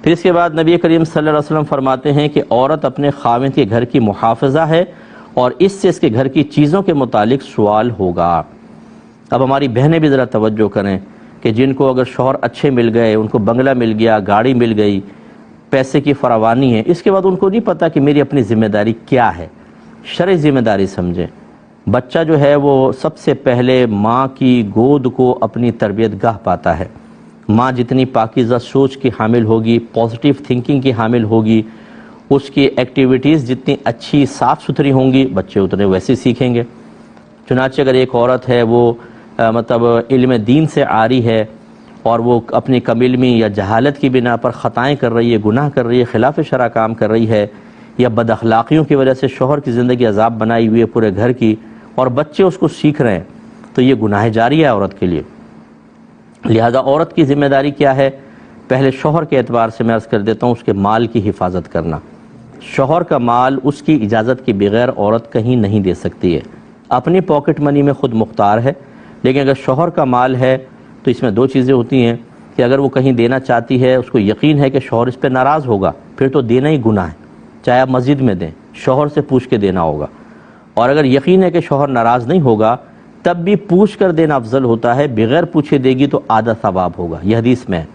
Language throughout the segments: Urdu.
پھر اس کے بعد نبی کریم صلی اللہ علیہ وسلم فرماتے ہیں کہ عورت اپنے خاوند کے گھر کی محافظہ ہے اور اس سے اس کے گھر کی چیزوں کے متعلق سوال ہوگا۔ اب ہماری بہنیں بھی ذرا توجہ کریں کہ جن کو اگر شوہر اچھے مل گئے، ان کو بنگلہ مل گیا، گاڑی مل گئی، پیسے کی فراوانی ہے، اس کے بعد ان کو نہیں پتہ کہ میری اپنی ذمہ داری کیا ہے۔ شرعی ذمہ داری سمجھیں۔ بچہ جو ہے وہ سب سے پہلے ماں کی گود کو اپنی تربیت گاہ پاتا ہے۔ ماں جتنی پاکیزہ سوچ کی حامل ہوگی، پازیٹیو تھنکنگ کی حامل ہوگی، اس کی ایکٹیویٹیز جتنی اچھی صاف ستھری ہوں گی، بچے اتنے ویسے سیکھیں گے۔ چنانچہ اگر ایک عورت ہے وہ علم دین سے عاری ہے اور وہ اپنی کم علمی یا جہالت کی بنا پر خطائیں کر رہی ہے، گناہ کر رہی ہے، خلاف شرع کام کر رہی ہے، یا بد اخلاقیوں کی وجہ سے شوہر کی زندگی عذاب بنائی ہوئی ہے پورے گھر کی، اور بچے اس کو سیکھ رہے ہیں، تو یہ گناہ جاری ہے عورت کے لیے۔ لہذا عورت کی ذمہ داری کیا ہے؟ پہلے شوہر کے اعتبار سے میں عرض کر دیتا ہوں، اس کے مال کی حفاظت کرنا۔ شوہر کا مال اس کی اجازت کے بغیر عورت کہیں نہیں دے سکتی ہے۔ اپنی پاکٹ منی میں خود مختار ہے، لیکن اگر شوہر کا مال ہے تو اس میں دو چیزیں ہوتی ہیں کہ اگر وہ کہیں دینا چاہتی ہے، اس کو یقین ہے کہ شوہر اس پہ ناراض ہوگا، پھر تو دینا ہی گناہ ہے، چاہے آپ مسجد میں دیں، شوہر سے پوچھ کے دینا ہوگا۔ اور اگر یقین ہے کہ شوہر ناراض نہیں ہوگا، تب بھی پوچھ کر دینا افضل ہوتا ہے، بغیر پوچھے دے گی تو آدھا ثواب ہوگا، یہ حدیث میں ہے۔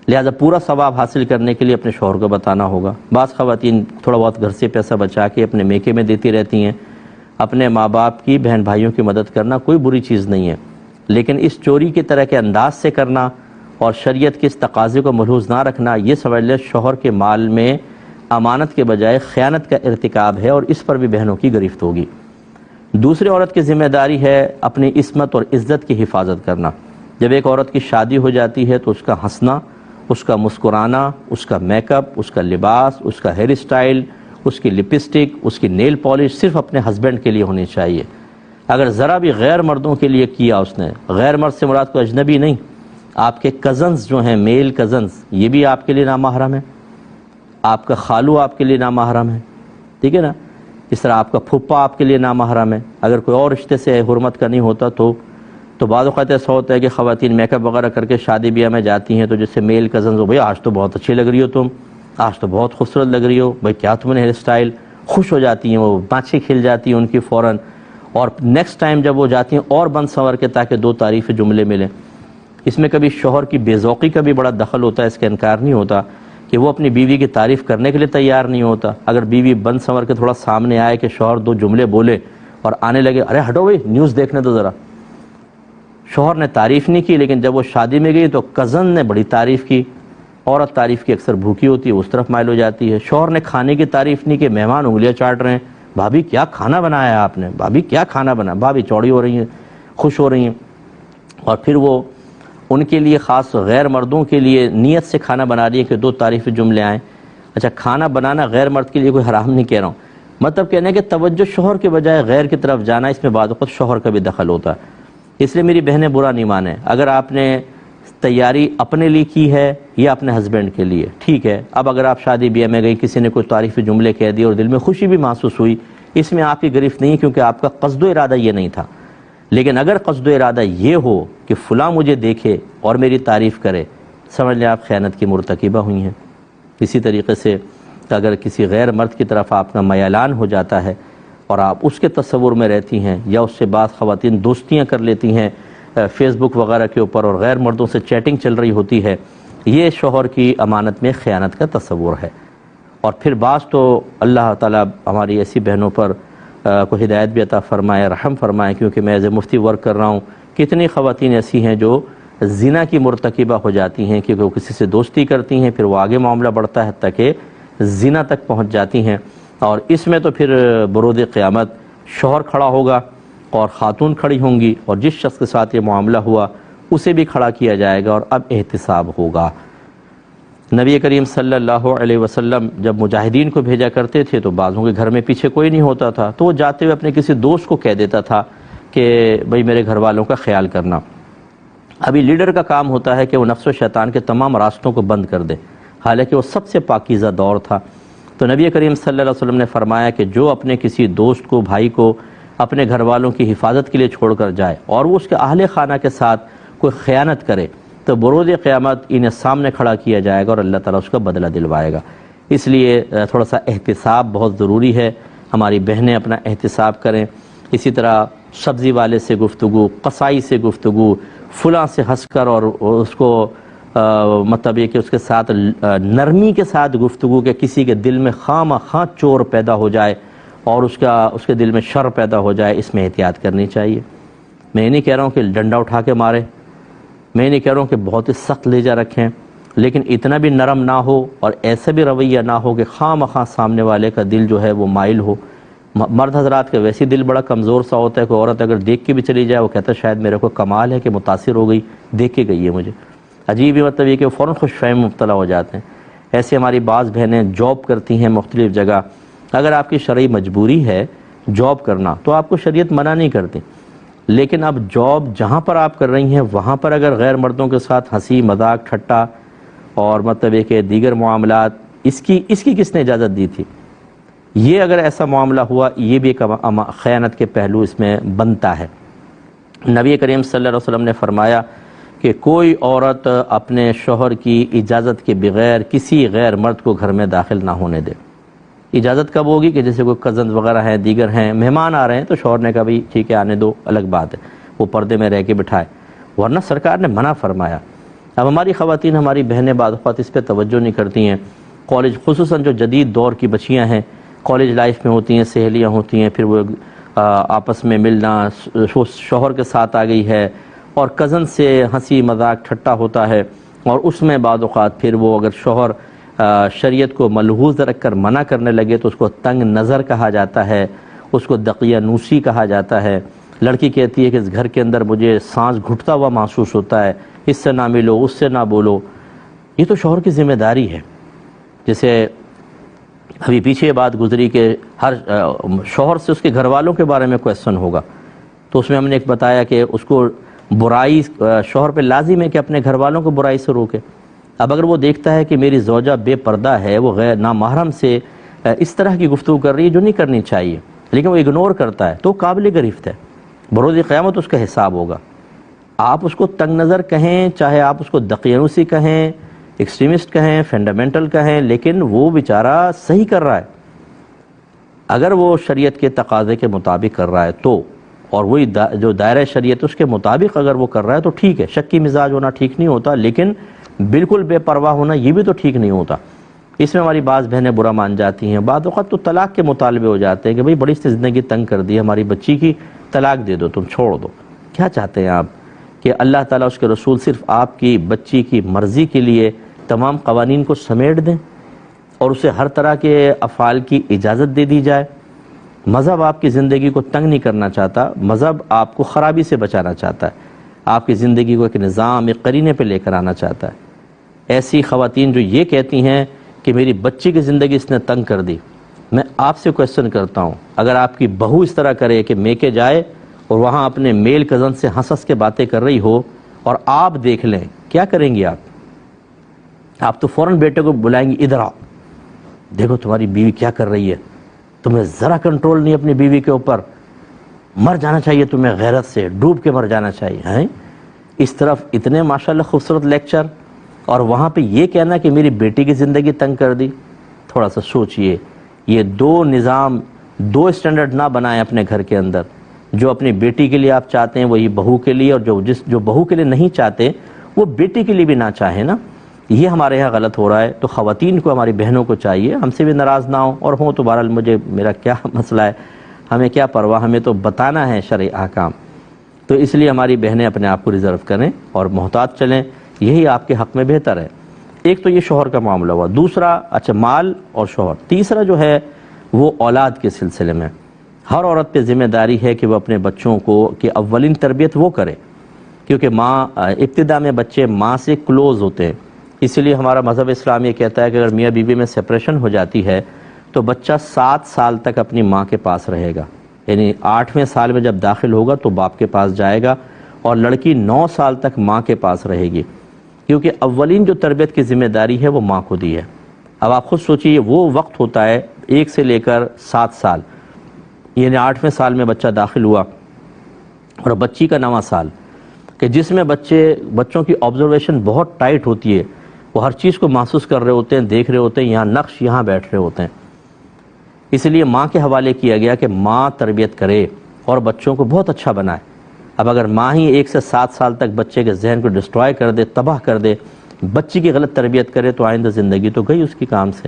لہذا پورا ثواب حاصل کرنے کے لیے اپنے شوہر کو بتانا ہوگا۔ بعض خواتین تھوڑا بہت گھر سے پیسہ بچا کے اپنے میکے میں دیتی رہتی ہیں۔ اپنے ماں باپ کی، بہن بھائیوں کی مدد کرنا کوئی بری چیز نہیں ہے، لیکن اس چوری کی طرح کے انداز سے کرنا اور شریعت کے اس تقاضے کو ملحوظ نہ رکھنا، یہ سمجھ لے شوہر کے مال میں امانت کے بجائے خیانت کا ارتکاب ہے، اور اس پر بھی بہنوں کی گرفت ہوگی۔ دوسری عورت کی ذمہ داری ہے اپنی عصمت اور عزت کی حفاظت کرنا۔ جب ایک عورت کی شادی ہو جاتی ہے تو اس کا ہنسنا، اس کا مسکرانا، اس کا میک اپ، اس کا لباس، اس کا ہیئر اسٹائل، اس کی لپسٹک، اس کی نیل پالش صرف اپنے ہسبینڈ کے لیے ہونی چاہیے۔ اگر ذرا بھی غیر مردوں کے لیے کیا اس نے، غیر مرد سے مراد کو اجنبی نہیں، آپ کے کزنز جو ہیں، میل کزنز، یہ بھی آپ کے لیے نامحرم ہے۔ آپ کا خالو آپ کے لیے نامحرم ہے، ٹھیک ہے نا؟ اس طرح آپ کا پھپھا آپ کے لیے نامحرم ہے۔ اگر کوئی اور رشتے سے حرمت کا نہیں ہوتا تو بعض اوقات ایسا ہوتا ہے کہ خواتین میک اپ وغیرہ کر کے شادی بیاہ میں جاتی ہیں، تو جس سے میل کزنز ہو، بھئی آج تو بہت اچھی لگ رہی ہو تم، آج تو بہت خوبصورت لگ رہی ہو، بھئی کیا تم نے ہیئر اسٹائل، خوش ہو جاتی ہیں، وہ بانچیں کھل جاتی ہیں ان کی فوراً، اور نیکسٹ ٹائم جب وہ جاتی ہیں اور بند سنور کے تاکہ دو تعریف جملے ملیں۔ اس میں کبھی شوہر کی بے ذوقی کا بھی بڑا دخل ہوتا ہے، اس کا انکار نہیں ہوتا کہ وہ اپنی بیوی کی تعریف کرنے کے لیے تیار نہیں ہوتا۔ اگر بیوی بند سنور کے تھوڑا سامنے آئے کہ شوہر دو جملے بولے اور آنے لگے، ارے ہٹو بھئی نیوز دیکھنے دو ذرا، شوہر نے تعریف نہیں کی، لیکن جب وہ شادی میں گئی تو کزن نے بڑی تعریف کی۔ عورت تعریف کی اکثر بھوکی ہوتی ہے، اس طرف مائل ہو جاتی ہے۔ شوہر نے کھانے کی تعریف نہیں کی، مہمان انگلیاں چاٹ رہے ہیں، بھابھی کیا کھانا بنایا ہے آپ نے، بھابھی کیا کھانا بنا، بھابھی چوڑی ہو رہی ہیں، خوش ہو رہی ہیں، اور پھر وہ ان کے لیے خاص غیر مردوں کے لیے نیت سے کھانا بنا رہی ہے کہ دو تعریف جملے آئیں۔ اچھا، کھانا بنانا غیر مرد کے لیے کوئی حرام نہیں کہہ رہا ہوں، مطلب کہنے کہ توجہ شوہر کے بجائے غیر کی طرف جانا، اس میں بعض اوقات شوہر کا بھی دخل ہوتا ہے۔ اس لیے میری بہنیں برا نہیں مانیں، اگر آپ نے تیاری اپنے لیے کی ہے یا اپنے ہسبینڈ کے لیے، ٹھیک ہے۔ اب اگر آپ شادی بیاہ میں گئی، کسی نے کوئی تعریفی جملے کہہ دی اور دل میں خوشی بھی محسوس ہوئی، اس میں آپ کی گرفت نہیں، کیونکہ آپ کا قصد و ارادہ یہ نہیں تھا۔ لیکن اگر قصد و ارادہ یہ ہو کہ فلاں مجھے دیکھے اور میری تعریف کرے، سمجھ لیں آپ خیانت کی مرتکبہ ہوئی ہیں۔ اسی طریقے سے اگر کسی غیر مرد کی طرف آپ کا میلان ہو جاتا ہے اور آپ اس کے تصور میں رہتی ہیں، یا اس سے بعض خواتین دوستیاں کر لیتی ہیں فیس بک وغیرہ کے اوپر اور غیر مردوں سے چیٹنگ چل رہی ہوتی ہے، یہ شوہر کی امانت میں خیانت کا تصور ہے۔ اور پھر بعض تو اللہ تعالیٰ ہماری ایسی بہنوں پر کو ہدایت بھی عطا فرمائے، رحم فرمائے، کیونکہ میں ایز اے مفتی ورک کر رہا ہوں، کتنی خواتین ایسی ہیں جو زنا کی مرتکبہ ہو جاتی ہیں، کیونکہ وہ کسی سے دوستی کرتی ہیں، پھر وہ آگے معاملہ بڑھتا ہے حتیٰ کہ زنا تک پہنچ جاتی ہیں، اور اس میں تو پھر برود قیامت شوہر کھڑا ہوگا اور خاتون کھڑی ہوں گی، اور جس شخص کے ساتھ یہ معاملہ ہوا اسے بھی کھڑا کیا جائے گا، اور اب احتساب ہوگا۔ نبی کریم صلی اللہ علیہ وسلم جب مجاہدین کو بھیجا کرتے تھے تو بعضوں کے گھر میں پیچھے کوئی نہیں ہوتا تھا، تو وہ جاتے ہوئے اپنے کسی دوست کو کہہ دیتا تھا کہ بھئی میرے گھر والوں کا خیال کرنا۔ ابھی لیڈر کا کام ہوتا ہے کہ وہ نفس و شیطان کے تمام راستوں کو بند کر دے، حالانکہ وہ سب سے پاکیزہ دور تھا۔ تو نبی کریم صلی اللہ علیہ وسلم نے فرمایا کہ جو اپنے کسی دوست کو، بھائی کو اپنے گھر والوں کی حفاظت کے لیے چھوڑ کر جائے اور وہ اس کے اہل خانہ کے ساتھ کوئی خیانت کرے تو بروز قیامت انہیں سامنے کھڑا کیا جائے گا اور اللہ تعالیٰ اس کا بدلہ دلوائے گا۔ اس لیے تھوڑا سا احتساب بہت ضروری ہے، ہماری بہنیں اپنا احتساب کریں۔ اسی طرح سبزی والے سے گفتگو، قصائی سے گفتگو، فلاں سے ہنس کر اور اس کو مطلب یہ کہ اس کے ساتھ نرمی کے ساتھ گفتگو کہ کسی کے دل میں خواہ چور پیدا ہو جائے اور اس کے دل میں شر پیدا ہو جائے، اس میں احتیاط کرنی چاہیے۔ میں یہ نہیں کہہ رہا ہوں کہ ڈنڈا اٹھا کے مارے، میں یہ نہیں کہہ رہا ہوں کہ بہت ہی سخت لہجہ رکھیں، لیکن اتنا بھی نرم نہ ہو اور ایسا بھی رویہ نہ ہو کہ خواہ سامنے والے کا دل جو ہے وہ مائل ہو۔ مرد حضرات کا ویسے دل بڑا کمزور سا ہوتا ہے، کوئی عورت اگر دیکھ کے بھی چلی جائے وہ کہتا ہے شاید میرے کو کمال ہے کہ متاثر ہو گئی، دیکھ کے گئی ہے مجھے۔ عجیب ہی مطلب یہ کہ وہ فوراً خوش فہم مبتلا ہو جاتے ہیں۔ ایسے ہماری بعض بہنیں جاب کرتی ہیں مختلف جگہ، اگر آپ کی شرعی مجبوری ہے جاب کرنا تو آپ کو شریعت منع نہیں کرتی، لیکن اب جاب جہاں پر آپ کر رہی ہیں وہاں پر اگر غیر مردوں کے ساتھ ہنسی مذاق ٹھٹا اور مطلب یہ کہ دیگر معاملات، اس کی کس نے اجازت دی تھی؟ یہ اگر ایسا معاملہ ہوا یہ بھی ایک خیانت کے پہلو اس میں بنتا ہے۔ نبی کریم صلی اللہ علیہ وسلم نے فرمایا کہ کوئی عورت اپنے شوہر کی اجازت کے بغیر کسی غیر مرد کو گھر میں داخل نہ ہونے دے۔ اجازت کب ہوگی کہ جیسے کوئی کزنز وغیرہ ہیں، دیگر ہیں، مہمان آ رہے ہیں تو شوہر نے کہا بھائی ٹھیک ہے آنے دو، الگ بات ہے، وہ پردے میں رہ کے بٹھائے، ورنہ سرکار نے منع فرمایا۔ اب ہماری خواتین، ہماری بہنیں بعض اوقات اس پہ توجہ نہیں کرتی ہیں۔ کالج، خصوصاً جو جدید دور کی بچیاں ہیں، کالج لائف میں ہوتی ہیں، سہیلیاں ہوتی ہیں، پھر وہ آپس میں ملنا، شوہر کے ساتھ آ گئی ہے اور کزن سے ہنسی مذاق ٹھٹا ہوتا ہے، اور اس میں بعض اوقات پھر وہ اگر شوہر شریعت کو ملحوظ رکھ کر منع کرنے لگے تو اس کو تنگ نظر کہا جاتا ہے، اس کو دقیہ نوسی کہا جاتا ہے۔ لڑکی کہتی ہے کہ اس گھر کے اندر مجھے سانس گھٹتا ہوا محسوس ہوتا ہے، اس سے نہ ملو، اس سے نہ بولو۔ یہ تو شوہر کی ذمہ داری ہے۔ جیسے ابھی پیچھے یہ بات گزری کہ ہر شوہر سے اس کے گھر والوں کے بارے میں کویسچن ہوگا، تو اس میں ہم نے ایک بتایا کہ اس کو برائی، شوہر پہ لازم ہے کہ اپنے گھر والوں کو برائی سے روکے۔ اب اگر وہ دیکھتا ہے کہ میری زوجہ بے پردہ ہے، وہ غیر نامحرم سے اس طرح کی گفتگو کر رہی ہے جو نہیں کرنی چاہیے، لیکن وہ اگنور کرتا ہے تو قابل گرفت ہے، بروز قیامت اس کا حساب ہوگا۔ آپ اس کو تنگ نظر کہیں، چاہے آپ اس کو دقیانوسی کہیں، ایکسٹریمسٹ کہیں، فنڈامنٹل کہیں، لیکن وہ بیچارہ صحیح کر رہا ہے۔ اگر وہ شریعت کے تقاضے کے مطابق کر رہا ہے تو، اور وہی جو دائرہ شریعت اس کے مطابق اگر وہ کر رہا ہے تو ٹھیک ہے۔ شکی مزاج ہونا ٹھیک نہیں ہوتا، لیکن بالکل بے پرواہ ہونا یہ بھی تو ٹھیک نہیں ہوتا۔ اس میں ہماری بعض بہنیں برا مان جاتی ہیں، بعض اوقات تو طلاق کے مطالبے ہو جاتے ہیں کہ بھئی بڑی سی زندگی تنگ کر دی، ہماری بچی کی طلاق دے دو، تم چھوڑ دو۔ کیا چاہتے ہیں آپ کہ اللہ تعالیٰ اس کے رسول صرف آپ کی بچی کی مرضی کے لیے تمام قوانین کو سمیٹ دیں اور اسے ہر طرح کے افعال کی اجازت دے دی جائے؟ مذہب آپ کی زندگی کو تنگ نہیں کرنا چاہتا، مذہب آپ کو خرابی سے بچانا چاہتا ہے، آپ کی زندگی کو ایک نظام، ایک قرینے پہ لے کر آنا چاہتا ہے۔ ایسی خواتین جو یہ کہتی ہیں کہ میری بچی کی زندگی اس نے تنگ کر دی، میں آپ سے کویسچن کرتا ہوں، اگر آپ کی بہو اس طرح کرے کہ میکے جائے اور وہاں اپنے میل کزن سے ہنس کے باتیں کر رہی ہو اور آپ دیکھ لیں، کیا کریں گی آپ تو فوراً بیٹے کو بلائیں گی، ادھر آؤ، دیکھو تمہاری بیوی کیا کر رہی ہے، تمہیں ذرا کنٹرول نہیں اپنی بیوی کے اوپر، مر جانا چاہیے تمہیں، غیرت سے ڈوب کے مر جانا چاہیے ہیں۔ اس طرف اتنے ماشاءاللہ خوبصورت لیکچر اور وہاں پہ یہ کہنا کہ میری بیٹی کی زندگی تنگ کر دی۔ تھوڑا سا سوچئے، یہ دو نظام، دو اسٹینڈرڈ نہ بنائیں اپنے گھر کے اندر۔ جو اپنی بیٹی کے لیے آپ چاہتے ہیں وہی بہو کے لیے، اور جو بہو کے لیے نہیں چاہتے وہ بیٹی کے لیے بھی نہ چاہیں نا، یہ ہمارے یہاں غلط ہو رہا ہے۔ تو خواتین کو، ہماری بہنوں کو چاہیے ہم سے بھی ناراض نہ ہوں، اور ہوں تو بہرحال میرا کیا مسئلہ ہے، ہمیں کیا پرواہ، ہمیں تو بتانا ہے شرعی احکام۔ تو اس لیے ہماری بہنیں اپنے آپ کو ریزرو کریں اور محتاط چلیں، یہی آپ کے حق میں بہتر ہے۔ ایک تو یہ شوہر کا معاملہ ہوا، دوسرا اچھا مال اور شوہر، تیسرا جو ہے وہ اولاد کے سلسلے میں ہر عورت پہ ذمہ داری ہے کہ وہ اپنے بچوں کو کہ اولین تربیت وہ کرے، کیونکہ ماں ابتدا میں بچے ماں سے کلوز ہوتے ہیں۔ اسی لیے ہمارا مذہب اسلام یہ کہتا ہے کہ اگر میاں بیوی میں سپریشن ہو جاتی ہے تو بچہ 7 سال تک اپنی ماں کے پاس رہے گا، یعنی 8ویں سال میں جب داخل ہوگا تو باپ کے پاس جائے گا، اور لڑکی 9 سال تک ماں کے پاس رہے گی، کیونکہ اولین جو تربیت کی ذمہ داری ہے وہ ماں کو دی ہے۔ اب آپ خود سوچئے، وہ وقت ہوتا ہے 1 سے لے کر 7 سال، یعنی 8ویں سال میں بچہ داخل ہوا اور بچی کا 9واں سال، کہ جس میں بچوں کی آبزرویشن بہت ٹائٹ ہوتی ہے، وہ ہر چیز کو محسوس کر رہے ہوتے ہیں، دیکھ رہے ہوتے ہیں، یہاں نقش یہاں بیٹھ رہے ہوتے ہیں۔ اس لیے ماں کے حوالے کیا گیا کہ ماں تربیت کرے اور بچوں کو بہت اچھا بنائے۔ اب اگر ماں ہی 1 سے 7 سال تک بچے کے ذہن کو ڈسٹرائے کر دے، تباہ کر دے، بچی کی غلط تربیت کرے، تو آئندہ زندگی تو گئی اس کی کام سے۔